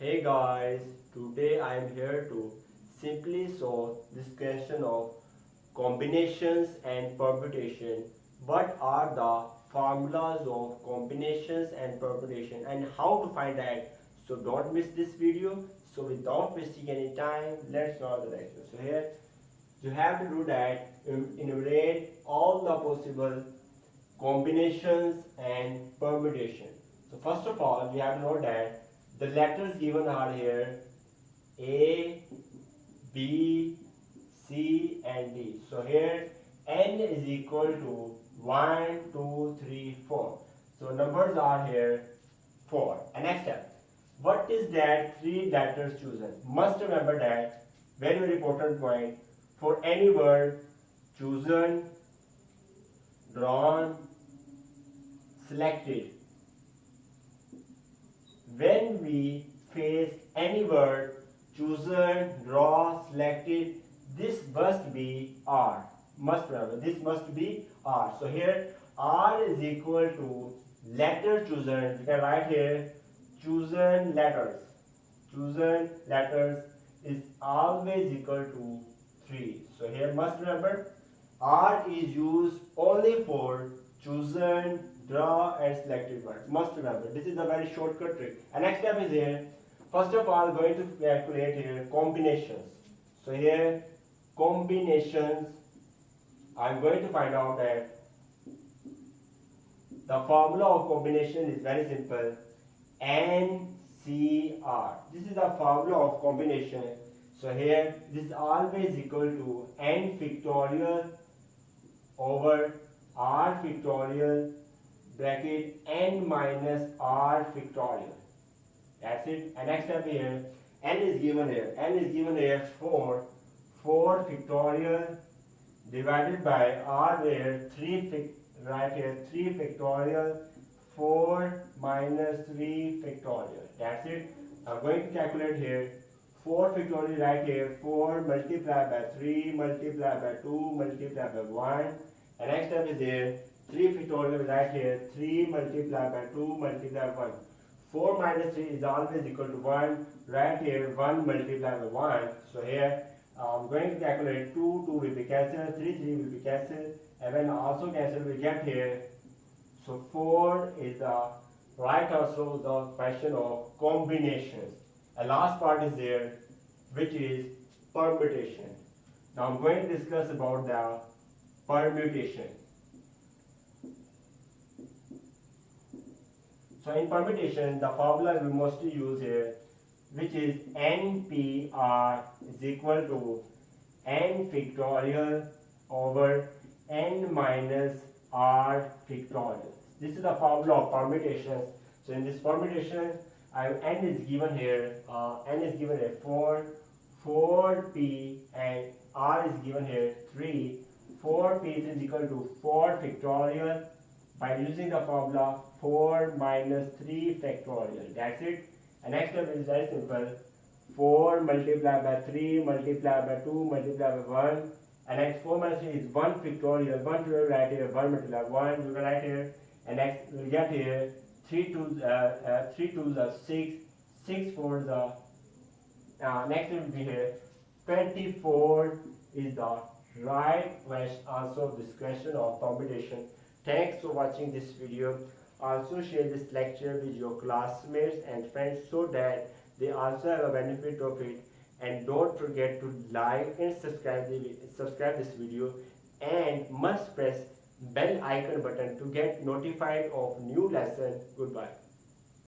Hey guys, today I am here to simply solve this question of combinations and permutation. What are the formulas of combinations and permutation and how to find that? So don't miss this video. So without wasting any time, let's start the lecture. So here you have to do that, enumerate all the possible combinations and permutation. So first of all, we have to know that the letters given are here A, B, C and D. So here n is equal to 1, 2, 3, 4. So numbers are here 4. And next step, what is that 3 letters chosen? Must remember that very important point, for any word chosen, drawn, selected, when we face any word chosen, draw, selected, this must be R. Must remember, this must be R. So here R is equal to letter chosen. You can write here chosen letters. Chosen letters is always equal to 3. So here must remember R is used only for chosen, draw and selected word. Must remember, this is a very shortcut trick. And next step is here, first of all going to calculate here combinations. So here combinations, I'm going to find out that the formula of combination is very simple, NCR. This is the formula of combination. So here this is always equal to n factorial over r factorial bracket n minus r factorial. That's it. And next step here, n is given here. N is given here 4 factorial divided by r where 3 right here 3 factorial 4 minus 3 factorial. That's it. I'm going to calculate here 4 factorial right here 4 multiplied by 3 multiplied by 2 multiplied by 1. And next step is here 3 factorial right here 3 multiplied by 2 multiplied by 1. 4 minus 3 is always equal to 1. Right here 1 multiplied by 1. So here I'm going to calculate 2 will be cancelled, 3 will be cancelled, and when also cancelled we get here. So 4 is the right answer of the question of combinations. And last part is there, which is permutation. Now I'm going to discuss about the permutation. So in permutation, the formula we mostly use here, which is NPR is equal to n factorial over n minus r factorial. This is the formula of permutations. So in this permutation, n is given here. N is given here 4p, and r is given here 3. 4p is equal to 4 factorial by using the formula 4 minus 3 factorial. That's it. And next step is very simple. 4 multiplied by 3 multiplied by 2 multiplied by 1. And next 4 minus 3 is 1 factorial. 1 factorial right here. 1 multiplied by 1. You can write here. And next we get here 3 2s are 6. 6 4s are next will be here 24 is the right answer of this question of permutation. Thanks for watching this video. Also share this lecture with your classmates and friends so that they also have a benefit of it. And don't forget to like and subscribe this video, and must press bell icon button to get notified of new lesson. Goodbye.